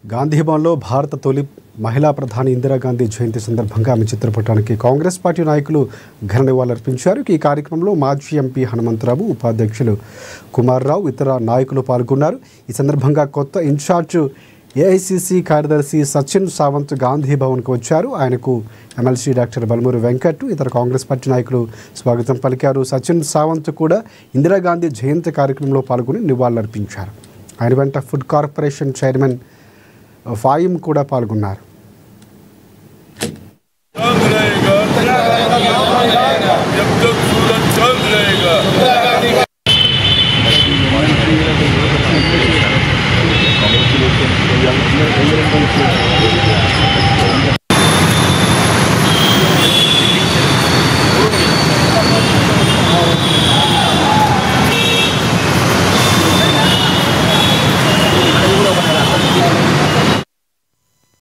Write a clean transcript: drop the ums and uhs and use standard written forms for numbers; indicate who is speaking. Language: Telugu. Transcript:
Speaker 1: గాంధీ భవన్లో భారత తొలి మహిళా ప్రధాని ఇందిరాగాంధీ జయంతి సందర్భంగా ఆమె చిత్రపటానికి కాంగ్రెస్ పార్టీ నాయకులు ఘన నివాళులర్పించారు. ఈ కార్యక్రమంలో మాజీ ఎంపీ హనుమంతరావు, ఉపాధ్యక్షులు కుమార్రావు, ఇతర నాయకులు పాల్గొన్నారు. ఈ సందర్భంగా కొత్త ఇన్ఛార్జ్ ఏఐసిసి కార్యదర్శి సచిన్ సావంత్ గాంధీ భవన్కు వచ్చారు. ఆయనకు ఎమ్మెల్సీ డాక్టర్ బల్మూరి వెంకట్, ఇతర కాంగ్రెస్ పార్టీ నాయకులు స్వాగతం పలికారు. సచిన్ సావంత్ కూడా ఇందిరాగాంధీ జయంతి కార్యక్రమంలో పాల్గొని నివాళులర్పించారు. ఆయన వెంట ఫుడ్ కార్పొరేషన్ చైర్మన్ ఫాయిం కూడా పాల్గొన్నారు.